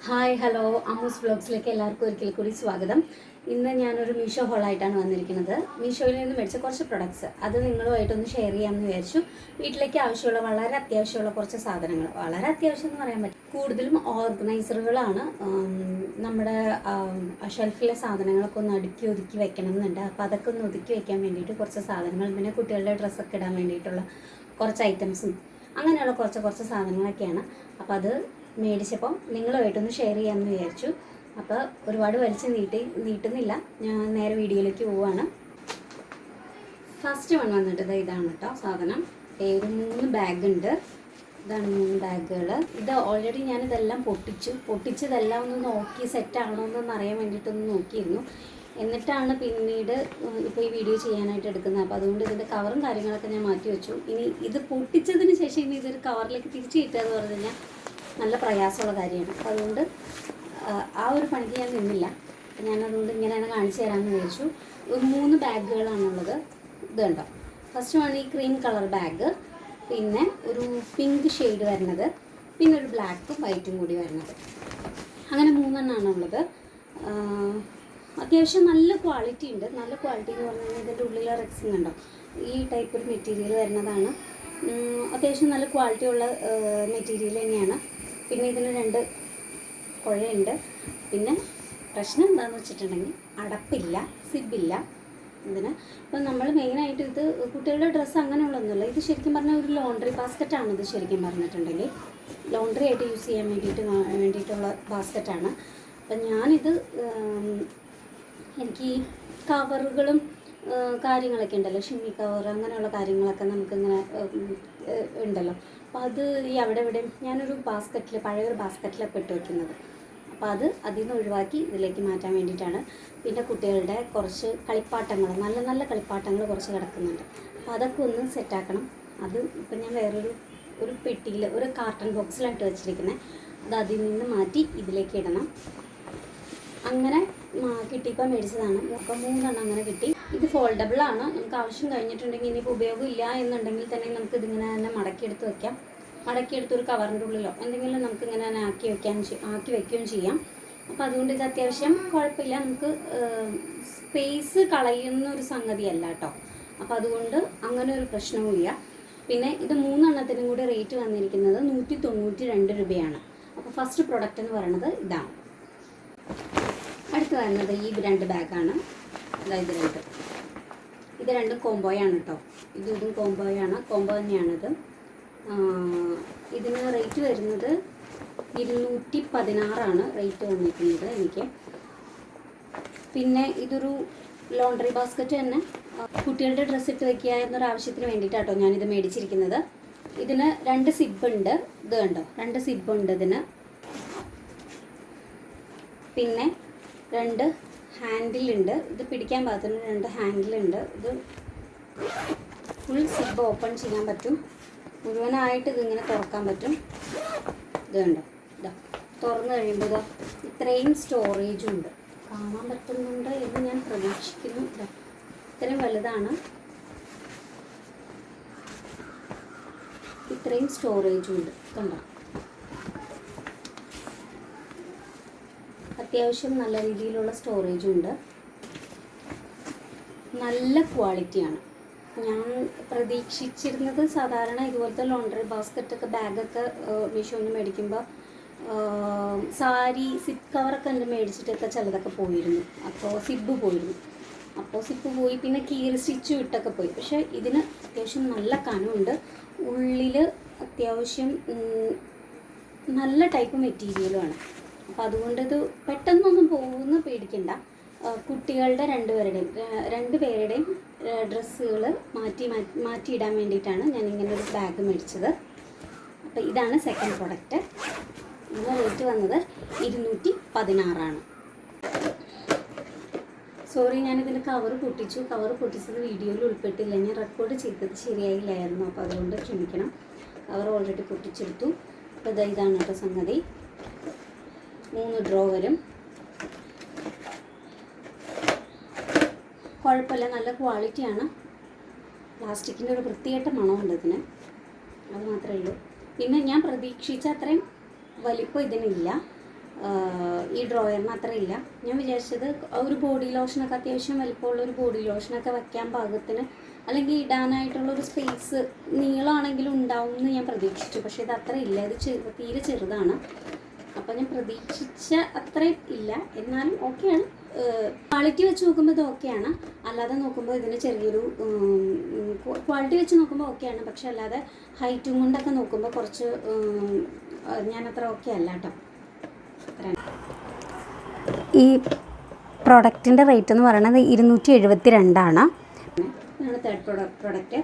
Hi hello അമ്മൂസ് വ്ലോഗ്സിലേക്ക് എല്ലാവർക്കും ഒരിക്കൽ കൂടി സ്വാഗതം. ഇന്ന് ഞാനൊരു മീഷോ ഹോളായിട്ടാണ് വന്നിരിക്കുന്നത്. മീഷോയിൽ നിന്ന് മേടിച്ച കുറച്ച് പ്രൊഡക്ട്സ് അത് നിങ്ങളുമായിട്ടൊന്ന് ഷെയർ ചെയ്യാമെന്ന് വിചാരിച്ചു. വീട്ടിലേക്ക് ആവശ്യമുള്ള വളരെ അത്യാവശ്യമുള്ള കുറച്ച് സാധനങ്ങൾ, വളരെ അത്യാവശ്യം എന്ന് പറയാൻ പറ്റും, കൂടുതലും ഓർഗനൈസറുകളാണ്. നമ്മുടെ ഷെൽഫിലെ സാധനങ്ങളൊക്കെ ഒന്ന് അടുക്കി ഒതുക്കി വെക്കണം എന്നുണ്ട്. അപ്പോൾ അതൊക്കെ ഒന്ന് ഒതുക്കി വെക്കാൻ വേണ്ടിയിട്ട് കുറച്ച് സാധനങ്ങൾ, പിന്നെ കുട്ടികളുടെ ഡ്രസ്സൊക്കെ ഇടാൻ വേണ്ടിയിട്ടുള്ള കുറച്ച് ഐറ്റംസും അങ്ങനെയുള്ള കുറച്ച് സാധനങ്ങളൊക്കെയാണ്. അപ്പോൾ അത് മേടിച്ചപ്പോൾ നിങ്ങളുമായിട്ടൊന്ന് ഷെയർ ചെയ്യാമെന്ന് വിചാരിച്ചു. അപ്പോൾ ഒരുപാട് വലിച്ച് നീട്ടുന്നില്ല, ഞാൻ നേരെ വീഡിയോയിലേക്ക് പോവുകയാണ്. ഫസ്റ്റ് വന്നിട്ട് ഇതാണ് കേട്ടോ സാധനം. ഒരു 3 ബാഗ് ഉണ്ട്. ഇതാണ് 3 ബാഗുകൾ. ഇത് ഓൾറെഡി ഞാനിതെല്ലാം പൊട്ടിച്ചതെല്ലാം ഒന്ന് നോക്കി സെറ്റാണോ എന്നൊന്ന് അറിയാൻ വേണ്ടിയിട്ടൊന്ന് നോക്കിയിരുന്നു. എന്നിട്ടാണ് പിന്നീട് ഇപ്പോൾ ഈ വീഡിയോ ചെയ്യാനായിട്ട് എടുക്കുന്നത്. അപ്പോൾ അതുകൊണ്ട് ഇതിൻ്റെ കവറും കാര്യങ്ങളൊക്കെ ഞാൻ മാറ്റി വെച്ചു. ഇനി ഇത് പൊട്ടിച്ചതിന് ശേഷം ഇനി ഇതൊരു കവറിലേക്ക് തിരിച്ച് കിട്ടുക എന്ന് പറഞ്ഞു കഴിഞ്ഞാൽ നല്ല പ്രയാസമുള്ള കാര്യമാണ്. അപ്പോൾ അതുകൊണ്ട് ആ ഒരു പണിക്ക് ഞാൻ നിന്നില്ല. ഞാനതുകൊണ്ട് ഇങ്ങനെയാണ് കാണിച്ചു തരാമെന്ന് വിചാരിച്ചു. 3 ബാഗുകളാണുള്ളത്. ഇത് കണ്ടോ, ഫസ്റ്റ് വൺ ഈ ക്രീം കളർ ബാഗ്, പിന്നെ ഒരു പിങ്ക് ഷെയ്ഡ് വരുന്നത്, പിന്നെ ഒരു ബ്ലാക്കും വൈറ്റും കൂടി വരുന്നത്. അങ്ങനെ 3 എണ്ണമാണുള്ളത്. അത്യാവശ്യം നല്ല ക്വാളിറ്റി ഉണ്ട്. നല്ല ക്വാളിറ്റി എന്ന് പറഞ്ഞു കഴിഞ്ഞാൽ ഇതിൻ്റെ ഉള്ളിലെ റെക്സിൻ ഉണ്ടോ, ഈ ടൈപ്പ് ഒരു മെറ്റീരിയൽ വരുന്നതാണ്. അത്യാവശ്യം നല്ല ക്വാളിറ്റി ഉള്ള മെറ്റീരിയൽ തന്നെയാണ്. പിന്നെ ഇതിന് 2 കുഴയുണ്ട്. പിന്നെ പ്രശ്നം എന്താണെന്ന് വെച്ചിട്ടുണ്ടെങ്കിൽ അടപ്പില്ല, സിബില്ല ഇതിന്. അപ്പം നമ്മൾ മെയിനായിട്ട് ഇത് കുട്ടികളുടെ ഡ്രസ്സ് അങ്ങനെയുള്ളതൊന്നുമില്ല. ഇത് ശരിക്കും പറഞ്ഞാൽ ഒരു ലോണ്ട്രി ബാസ്ക്കറ്റാണ്. ഇത് ശരിക്കും പറഞ്ഞിട്ടുണ്ടെങ്കിൽ ലോണ്ട്രി ആയിട്ട് യൂസ് ചെയ്യാൻ വേണ്ടിയിട്ടുള്ള ബാസ്ക്കറ്റാണ്. അപ്പം ഞാനിത് എനിക്ക് ഈ കവറുകളും കാര്യങ്ങളൊക്കെ ഉണ്ടല്ലോ, ഷിമ്മി കവർ അങ്ങനെയുള്ള കാര്യങ്ങളൊക്കെ നമുക്കിങ്ങനെ ഉണ്ടല്ലോ. അപ്പോൾ അത് ഈ അവിടെ ഞാനൊരു ബാസ്ക്കറ്റിൽ, പഴയൊരു ബാസ്ക്കറ്റിലൊക്കെ ഇട്ട് വയ്ക്കുന്നത്. അപ്പോൾ അതിൽ നിന്ന് ഒഴിവാക്കി ഇതിലേക്ക് മാറ്റാൻ വേണ്ടിയിട്ടാണ്. പിന്നെ കുട്ടികളുടെ കുറച്ച് കളിപ്പാട്ടങ്ങൾ, നല്ല നല്ല കളിപ്പാട്ടങ്ങൾ കുറച്ച് കിടക്കുന്നുണ്ട്. അപ്പോൾ അതൊക്കെ ഒന്ന് സെറ്റാക്കണം. അത് ഇപ്പം ഞാൻ വേറൊരു പെട്ടിയിൽ, ഒരു കാർട്ടൺ ബോക്സിലായിട്ട് വെച്ചിരിക്കുന്നത്. അത് അതിൽ നിന്ന് മാറ്റി ഇതിലേക്ക് ഇടണം. അങ്ങനെ കിട്ടിയപ്പോൾ മേടിച്ചതാണ്. അപ്പോൾ 3 എണ്ണം അങ്ങനെ കിട്ടി. ഇത് ഫോൾഡബിൾ ആണ്. നമുക്ക് ആവശ്യം കഴിഞ്ഞിട്ടുണ്ടെങ്കിൽ ഇനിയിപ്പോൾ ഉപയോഗമില്ല എന്നുണ്ടെങ്കിൽ തന്നെ നമുക്ക് ഇതിങ്ങനെ തന്നെ മടക്കിയെടുത്ത് വെക്കാം. മടക്കിയെടുത്ത് ഒരു കവറിൻ്റെ ഉള്ളിലോ എന്തെങ്കിലും നമുക്ക് ഇങ്ങനെ തന്നെ ആക്കി വെക്കുകയും ചെയ്യാം. അപ്പോൾ അതുകൊണ്ട് ഇത് അത്യാവശ്യം കുഴപ്പമില്ല. നമുക്ക് സ്പേസ് കളയുന്ന ഒരു സംഗതിയല്ല കേട്ടോ. അപ്പോൾ അതുകൊണ്ട് അങ്ങനെ ഒരു പ്രശ്നവുമില്ല. പിന്നെ ഇത് 3 എണ്ണത്തിനും കൂടി റേറ്റ് വന്നിരിക്കുന്നത് 192 രൂപയാണ്. അപ്പോൾ ഫസ്റ്റ് പ്രൊഡക്റ്റ് എന്ന് പറയുന്നത് ഇതാണ്. അടുത്ത് വരുന്നത് ഈ 2 ബാഗാണ്. അതായത് ഇത് 2 കോംബോയാണ് കേട്ടോ. ഇതും കോംബോയാണ്, കോംബോ തന്നെയാണിത്. ഇതിന് റേറ്റ് വരുന്നത് 216 റേറ്റ് വന്നിരിക്കുന്നത് എനിക്ക്. പിന്നെ ഇതൊരു ലോണ്ട്രി ബാസ്ക്കറ്റ് തന്നെ, കുട്ടികളുടെ ഡ്രസ്സ് ഇട്ട് വയ്ക്കുക എന്നൊരാവശ്യത്തിന് വേണ്ടിയിട്ടാട്ടോ ഞാനിത് മേടിച്ചിരിക്കുന്നത്. ഇതിന് 2 സിബുണ്ട്. ഇത് കണ്ടോ, 2 സിബുണ്ട് ഇതിന്. പിന്നെ 2 ഹാൻഡിലുണ്ട്. ഇത് പിടിക്കാൻ പാകത്തിന് 2 ഹാൻഡിലുണ്ട്. ഇത് ഫുൾ സിബ് ഓപ്പൺ ചെയ്യാൻ പറ്റും. മുഴുവനായിട്ട് ഇതിങ്ങനെ തുറക്കാൻ പറ്റും. ഇത് കണ്ടോ, ഇതാ തുറന്നു കഴിയുമ്പോൾ ഇതാ ഇത്രയും സ്റ്റോറേജും ഉണ്ട്. കാണാൻ പറ്റുന്നുണ്ട് എന്ന് ഞാൻ പ്രതീക്ഷിക്കുന്നു. ഇതാ ഇത്രയും വലുതാണ്. ഇത്രയും സ്റ്റോറേജും ഉണ്ട്. കണ്ടോ, അത്യാവശ്യം നല്ല രീതിയിലുള്ള സ്റ്റോറേജും ഉണ്ട്. നല്ല ക്വാളിറ്റിയാണ്. ഞാൻ പ്രതീക്ഷിച്ചിരുന്നത് സാധാരണ ഇതുപോലത്തെ ലോണ്ട്രി ബാസ്ക്കറ്റൊക്കെ ബാഗൊക്കെ മീഷോന്ന് മേടിക്കുമ്പോൾ സാരി സിപ്പ് കവറൊക്കെ ഉണ്ട് മേടിച്ചിട്ടൊക്കെ ചിലതൊക്കെ പോയിരുന്നു. അപ്പോൾ സിബ് പോയി, പിന്നെ കീറി സ്റ്റിച്ച് വിട്ടൊക്കെ പോയി. പക്ഷേ ഇതിന് അത്യാവശ്യം നല്ല കനമുണ്ട്. ഉള്ളിൽ അത്യാവശ്യം നല്ല ടൈപ്പ് മെറ്റീരിയലുമാണ്. അപ്പോൾ അതുകൊണ്ട് ഇത് പെട്ടെന്നൊന്നും പോകുന്ന പേടിക്കണ്ട. കുട്ടികളുടെ 2 പേരുടെയും ഡ്രസ്സുകൾ മാറ്റിയിടാൻ വേണ്ടിയിട്ടാണ് ഞാനിങ്ങനെ ഒരു ബാഗ് മേടിച്ചത്. അപ്പോൾ ഇതാണ് സെക്കൻഡ് പ്രൊഡക്റ്റ്. ഇതിന് റേറ്റ് വന്നത് 216. സോറി, ഞാനിതിൻ്റെ കവർ പൊട്ടിച്ചത് വീഡിയോയിൽ ഉൾപ്പെട്ടില്ല. ഞാൻ റെക്കോർഡ് ചെയ്തത് ശരിയായില്ലായിരുന്നു. അപ്പോൾ അതുകൊണ്ട് ക്ഷമിക്കണം. കവർ ഓൾറെഡി പൊട്ടിച്ചെടുത്തു. അപ്പോൾ ഇതാണ് കേട്ടോ സംഗതി. 3 ഡ്രോവരും കുഴപ്പമില്ല, നല്ല ക്വാളിറ്റിയാണ്. പ്ലാസ്റ്റിക്കിൻ്റെ ഒരു വൃത്തികെട്ട മണമുണ്ട് ഇതിന്, അത് മാത്രമേ ഉള്ളൂ. പിന്നെ ഞാൻ പ്രതീക്ഷിച്ച അത്രയും വലിപ്പം ഇതിനില്ല. ഈ ഡ്രോയറിന് അത്ര ഇല്ല. ഞാൻ വിചാരിച്ചത് ഒരു ബോഡി ലോഷനൊക്കെ അത്യാവശ്യം വലിപ്പമുള്ള ഒരു ബോഡി ലോഷനൊക്കെ വയ്ക്കാൻ പാകത്തിന് അല്ലെങ്കിൽ ഇടാനായിട്ടുള്ളൊരു സ്പേസ് നീളമാണെങ്കിലും ഉണ്ടാവും എന്ന് ഞാൻ പ്രതീക്ഷിച്ചു. പക്ഷേ ഇത് അത്ര ഇല്ല, ഇത് തീരെ ചെറുതാണ്. അപ്പോൾ ഞാൻ പ്രതീക്ഷിച്ച അത്രയും ഇല്ല, എന്നാലും ഓക്കെയാണ്. ക്വാളിറ്റി വെച്ച് നോക്കുമ്പോൾ ഇത് ഓക്കെയാണ്, അല്ലാതെ നോക്കുമ്പോൾ ഇതിന് ചെറിയൊരു ക്വാളിറ്റി വെച്ച് നോക്കുമ്പോൾ ഓക്കെയാണ്. പക്ഷെ അല്ലാതെ ഹൈറ്റും കൊണ്ടൊക്കെ നോക്കുമ്പോൾ കുറച്ച് ഞാനത്ര ഓക്കെ അല്ല കേട്ടോ. ഈ പ്രൊഡക്റ്റിൻ്റെ റേറ്റ് എന്ന് പറയുന്നത് 272 ഇതാണ് തേർഡ് പ്രൊഡക്റ്റ്.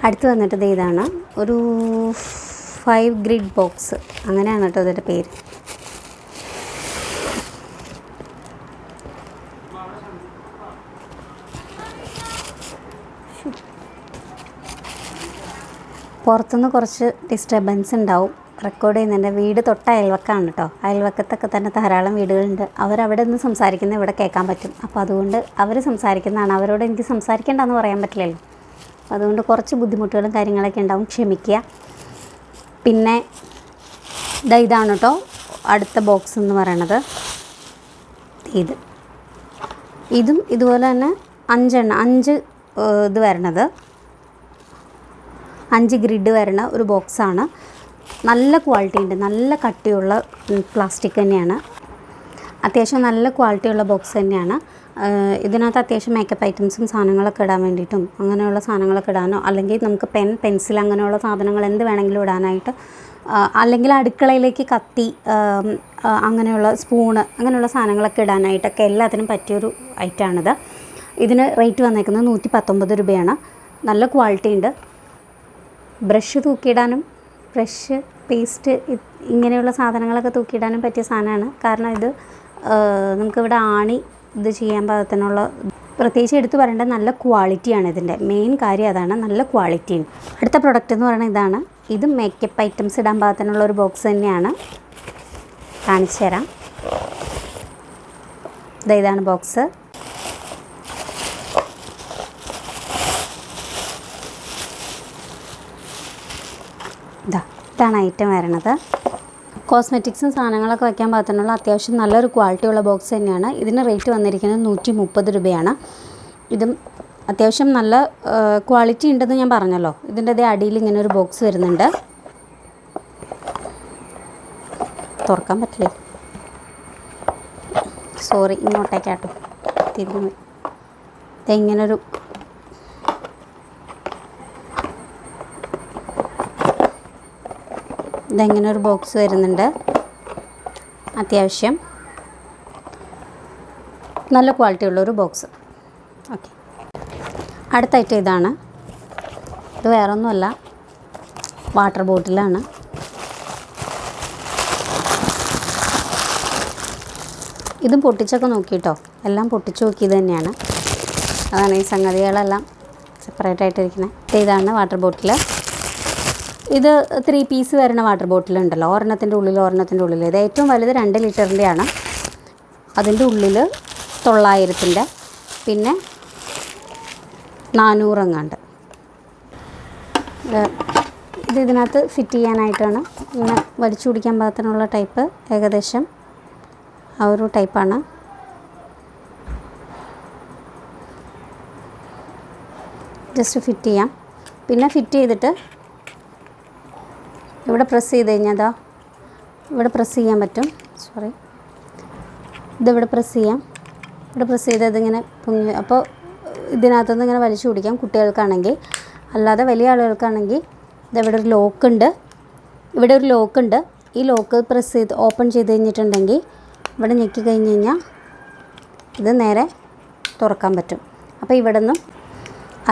അടുത്ത് വന്നിട്ട് ഇതാണ് ഒരു 5 ഗ്രിഡ് ബോക്സ്, അങ്ങനെയാണ് കേട്ടോ ഇതിൻ്റെ പേര്. പുറത്തുനിന്ന് കുറച്ച് ഡിസ്റ്റർബൻസ് ഉണ്ടാവും റെക്കോർഡ് ചെയ്യുന്നതിൻ്റെ. വീട് തൊട്ട അയൽവക്കമാണ് കേട്ടോ. അയൽവക്കത്തൊക്കെ തന്നെ ധാരാളം വീടുകളുണ്ട്. അവരവിടെ നിന്ന് സംസാരിക്കുന്നത് ഇവിടെ കേൾക്കാൻ പറ്റും. അപ്പോൾ അതുകൊണ്ട് അവർ സംസാരിക്കുന്നതാണ്, അവരോട് എനിക്ക് സംസാരിക്കേണ്ടെന്ന് പറയാൻ പറ്റില്ലല്ലോ. അതുകൊണ്ട് കുറച്ച് ബുദ്ധിമുട്ടുകളും കാര്യങ്ങളൊക്കെ ഉണ്ടാവും, ക്ഷമിക്കുക. പിന്നെ ഇതാണ് കേട്ടോ അടുത്ത ബോക്സ് എന്ന് പറയണത്. ഇതും ഇതുപോലെ തന്നെ 5 ഇത് വരണത്, 5 ഗ്രിഡ് വരുന്ന ഒരു ബോക്സാണ്. നല്ല ക്വാളിറ്റി ഉണ്ട്, നല്ല കട്ടിയുള്ള പ്ലാസ്റ്റിക് തന്നെയാണ്. അത്യാവശ്യം നല്ല ക്വാളിറ്റിയുള്ള ബോക്സ് തന്നെയാണ്. ഇതിനകത്ത് അത്യാവശ്യം മേക്കപ്പ് ഐറ്റംസും സാധനങ്ങളൊക്കെ ഇടാൻ വേണ്ടിയിട്ടും അങ്ങനെയുള്ള സാധനങ്ങളൊക്കെ ഇടാനോ, അല്ലെങ്കിൽ നമുക്ക് പെൻസിൽ അങ്ങനെയുള്ള സാധനങ്ങൾ എന്ത് വേണമെങ്കിലും ഇടാനായിട്ട്, അല്ലെങ്കിൽ അടുക്കളയിലേക്ക് കത്തി അങ്ങനെയുള്ള സ്പൂണ് അങ്ങനെയുള്ള സാധനങ്ങളൊക്കെ ഇടാനായിട്ടൊക്കെ എല്ലാത്തിനും പറ്റിയൊരു ഐറ്റമാണിത്. ഇതിന് റേറ്റ് വന്നേക്കുന്നത് 119 രൂപയാണ്. നല്ല ക്വാളിറ്റി ഉണ്ട്. ബ്രഷ് തൂക്കിയിടാനും ബ്രഷ് പേസ്റ്റ് ഇങ്ങനെയുള്ള സാധനങ്ങളൊക്കെ തൂക്കിയിടാനും പറ്റിയ സാധനമാണ്. കാരണം ഇത് നമുക്കിവിടെ ഇത് ചെയ്യാൻ പാകത്തിനുള്ള, പ്രത്യേകിച്ച് എടുത്തു പറയേണ്ട നല്ല ക്വാളിറ്റിയാണ് ഇതിൻ്റെ മെയിൻ കാര്യം, അതാണ് നല്ല ക്വാളിറ്റിയും. അടുത്ത പ്രൊഡക്റ്റ് എന്ന് പറയുന്നത് ഇതാണ്. ഇത് മേക്കപ്പ് ഐറ്റംസ് ഇടാൻ പാകത്തിനുള്ള ഒരു ബോക്സ് തന്നെയാണ്. കാണിച്ചു തരാം. ഇതാണ് ബോക്സ്. ഇതാണ് ഐറ്റം വരണത്. കോസ്മെറ്റിക്സും സാധനങ്ങളൊക്കെ വയ്ക്കാൻ പാകത്തിനുള്ള അത്യാവശ്യം നല്ലൊരു ക്വാളിറ്റിയുള്ള ബോക്സ് തന്നെയാണ്. ഇതിന് റേറ്റ് വന്നിരിക്കുന്നത് 130 രൂപയാണ്. ഇതും അത്യാവശ്യം നല്ല ക്വാളിറ്റി ഉണ്ടെന്ന് ഞാൻ പറഞ്ഞല്ലോ. ഇതിൻ്റെ അടിയിൽ ഇങ്ങനെ ഒരു ബോക്സ് വരുന്നുണ്ട്. തുറക്കാൻ പറ്റില്ലേ, സോറി, ഇങ്ങോട്ടേക്കാട്ടോ തിരിഞ്ഞു. ഇങ്ങനൊരു ഇതെങ്ങനെ ഒരു ബോക്സ് വരുന്നുണ്ട്. അത്യാവശ്യം നല്ല ക്വാളിറ്റി ഉള്ളൊരു ബോക്സ്. ഓക്കെ, അടുത്ത ഐറ്റം ഇതാണ്. ഇത് വേറൊന്നുമല്ല, വാട്ടർ ബോട്ടിലാണ്. ഇതും പൊട്ടിച്ചൊക്കെ നോക്കിയിട്ടോ, എല്ലാം പൊട്ടിച്ച് നോക്കിയത് തന്നെയാണ്. അതാണ് ഈ സംഗതികളെല്ലാം സെപ്പറേറ്റ് ആയിട്ടിരിക്കുന്നത്. ഇതാണ് വാട്ടർ ബോട്ടിൽ. ഇത് 3 പീസ് വരുന്ന വാട്ടർ ബോട്ടിലുണ്ടല്ലോ, ഒരെണ്ണത്തിൻ്റെ ഉള്ളിൽ. ഇത് ഏറ്റവും വലുത് 2 ലിറ്ററിൻ്റെയാണ്. അതിൻ്റെ ഉള്ളിൽ 900-ൻ്റെ, പിന്നെ 400 എങ്ങാണ്ട്. ഇതിനകത്ത് ഫിറ്റ് ചെയ്യാനായിട്ടാണ്. ഇങ്ങനെ വലിച്ചു കുടിക്കാൻ പാകത്തിനുള്ള ടൈപ്പ്, ഏകദേശം ആ ഒരു ടൈപ്പാണ്. ജസ്റ്റ് ഫിറ്റ് ചെയ്യാം. പിന്നെ ഫിറ്റ് ചെയ്തിട്ട് ഇവിടെ പ്രസ് ചെയ്ത് കഴിഞ്ഞാൽ ഇവിടെ പ്രസ് ചെയ്യാൻ പറ്റും. ഇതിവിടെ പ്രസ് ചെയ്യാം. ഇവിടെ പ്രസ് ചെയ്ത് ഇതിങ്ങനെ പൊങ്ങി, അപ്പോൾ ഇതിനകത്തുനിന്ന് ഇങ്ങനെ വലിച്ചു കുടിക്കാം കുട്ടികൾക്കാണെങ്കിൽ. അല്ലാതെ വലിയ ആളുകൾക്കാണെങ്കിൽ ഇതെവിടെ ഒരു ലോക്കുണ്ട്. ഈ ലോക്ക് പ്രസ് ചെയ്ത് ഓപ്പൺ ചെയ്ത് കഴിഞ്ഞിട്ടുണ്ടെങ്കിൽ ഇവിടെ ഞെക്കി കഴിഞ്ഞ് കഴിഞ്ഞാൽ ഇത് നേരെ തുറക്കാൻ പറ്റും. അപ്പോൾ ഇവിടെ നിന്നും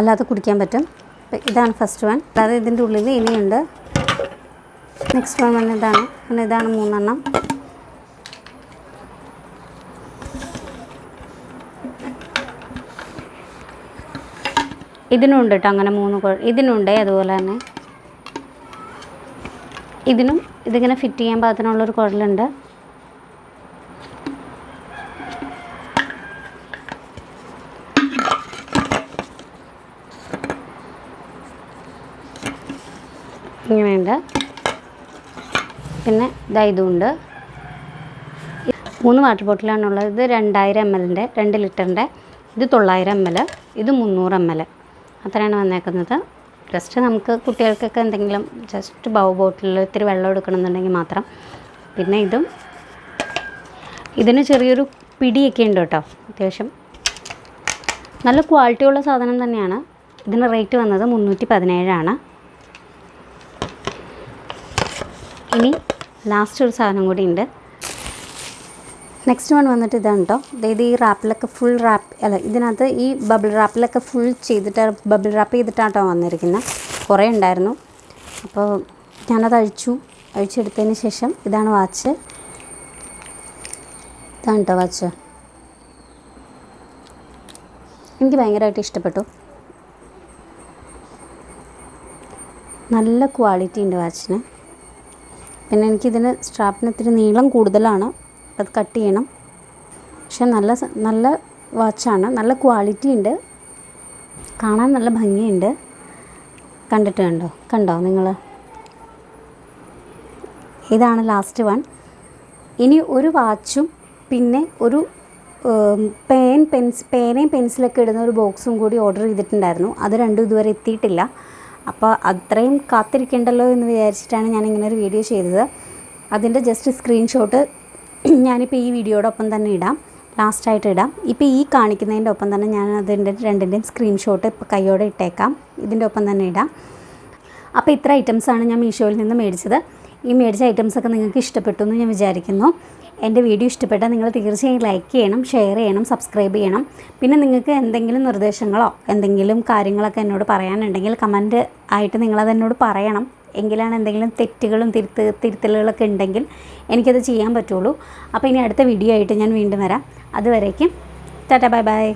അല്ലാതെ കുടിക്കാൻ പറ്റും. ഇതാണ് ഫസ്റ്റ് വൺ. അല്ലാതെ ഇതിൻ്റെ ഉള്ളിൽ ഇനിയുണ്ട്. നെക്സ്റ്റ് വൺ ഇതാണ്. പിന്നെ ഇതാണ് 3 എണ്ണം. ഇതിനുണ്ട് കേട്ടോ അങ്ങനെ 3 ഇതിനുണ്ട്. അതുപോലെ തന്നെ ഇതിങ്ങനെ ഫിറ്റ് ചെയ്യാൻ പാകത്തിനുള്ളൊരു കുഴലുണ്ട്. ഇങ്ങനെയുണ്ട്. പിന്നെ ഇതുണ്ട്. 3 വാട്ടർ ബോട്ടിലാണുള്ളത്. ഇത് 2000 ml, 2 ലിറ്ററിൻ്റെ. ഇത് 900 ml, ഇത് 300 ml. അത്രയാണ് വന്നേക്കുന്നത്. ജസ്റ്റ് നമുക്ക് കുട്ടികൾക്കൊക്കെ എന്തെങ്കിലും ജസ്റ്റ് ബോട്ടിലിൽ ഇത്തിരി വെള്ളം എടുക്കണമെന്നുണ്ടെങ്കിൽ മാത്രം. പിന്നെ ഇതിന് ചെറിയൊരു പിടിയൊക്കെ ഉണ്ട് കേട്ടോ. അത്യാവശ്യം നല്ല ക്വാളിറ്റിയുള്ള സാധനം തന്നെയാണ്. ഇതിന് റേറ്റ് വന്നത് 317 ആണ്. ഇനി ലാസ്റ്റ് ഒരു സാധനം കൂടി ഉണ്ട്. നെക്സ്റ്റ് വൺ വന്നിട്ട് ഇതാണ് കേട്ടോ. അതായത് ഈ റാപ്പിലൊക്കെ ഫുൾ ഇതിനകത്ത് ഈ ബബിൾ റാപ്പിലൊക്കെ ഫുൾ ചെയ്തിട്ട് ബബിൾ റാപ്പ് ചെയ്തിട്ടാണ് കേട്ടോ വന്നിരിക്കുന്നത്. കുറേ ഉണ്ടായിരുന്നു. അപ്പോൾ ഞാനത് അഴിച്ചെടുത്തതിന് ശേഷം ഇതാണ് വാച്ച്. ഇതാണ് കേട്ടോ വാച്ച്. എനിക്ക് ഭയങ്കരമായിട്ട് ഇഷ്ടപ്പെട്ടു. നല്ല ക്വാളിറ്റി ഉണ്ട് വാച്ചിന്. പിന്നെ എനിക്കിതിന് സ്ട്രാപ്പിന് ഇത്തിരി നീളം കൂടുതലാണ്. അത് കട്ട് ചെയ്യണം. പക്ഷെ നല്ല വാച്ചാണ്. നല്ല ക്വാളിറ്റി ഉണ്ട്. കാണാൻ നല്ല ഭംഗിയുണ്ട്. കണ്ടോ നിങ്ങൾ? ഇതാണ് ലാസ്റ്റ് വൺ. ഇനി ഒരു വാച്ചും പിന്നെ ഒരു പേനയും പെൻസിലൊക്കെ ഇടുന്ന ഒരു ബോക്സും കൂടി ഓർഡർ ചെയ്തിട്ടുണ്ടായിരുന്നു. അത് രണ്ടും ഇതുവരെ എത്തിയിട്ടില്ല. അപ്പോൾ അത്രയും കാത്തിരിക്കേണ്ടല്ലോ എന്ന് വിചാരിച്ചിട്ടാണ് ഞാനിങ്ങനെ ഒരു വീഡിയോ ചെയ്തത്. അതിൻ്റെ ജസ്റ്റ് സ്ക്രീൻഷോട്ട് ഞാനിപ്പോൾ ഈ വീഡിയോടൊപ്പം തന്നെ ഇടാം, ലാസ്റ്റായിട്ട് ഇടാം. ഇപ്പോൾ ഈ കാണിക്കുന്നതിൻ്റെ ഒപ്പം തന്നെ ഞാൻ അതിൻ്റെ രണ്ടിൻ്റെയും സ്ക്രീൻഷോട്ട് ഇപ്പോൾ കയ്യോടെ ഇട്ടേക്കാം. ഇതിൻ്റെ ഒപ്പം തന്നെ ഇടാം. അപ്പോൾ ഇത്ര ഐറ്റംസാണ് ഞാൻ മീഷോയിൽ നിന്ന് മേടിച്ചത്. ഈ മേടിച്ച ഐറ്റംസൊക്കെ നിങ്ങൾക്ക് ഇഷ്ടപ്പെട്ടു എന്ന് ഞാൻ വിചാരിക്കുന്നു. എൻ്റെ വീഡിയോ ഇഷ്ടപ്പെട്ടാൽ നിങ്ങൾ തീർച്ചയായും ലൈക്ക് ചെയ്യണം, ഷെയർ ചെയ്യണം, സബ്സ്ക്രൈബ് ചെയ്യണം. പിന്നെ നിങ്ങൾക്ക് എന്തെങ്കിലും നിർദ്ദേശങ്ങളോ എന്തെങ്കിലും കാര്യങ്ങളൊക്കെ എന്നോട് പറയാനുണ്ടെങ്കിൽ കമൻറ്റ് ആയിട്ട് നിങ്ങളത് എന്നോട് പറയണം. എങ്കിലാണ് എന്തെങ്കിലും തെറ്റുകളും തിരുത്തലുകളൊക്കെ ഉണ്ടെങ്കിൽ എനിക്കത് ചെയ്യാൻ പറ്റുള്ളൂ. അപ്പോൾ ഇനി അടുത്ത വീഡിയോ ആയിട്ട് ഞാൻ വീണ്ടും വരാം. അതുവരേക്കും ടാറ്റാ, ബൈ ബൈ.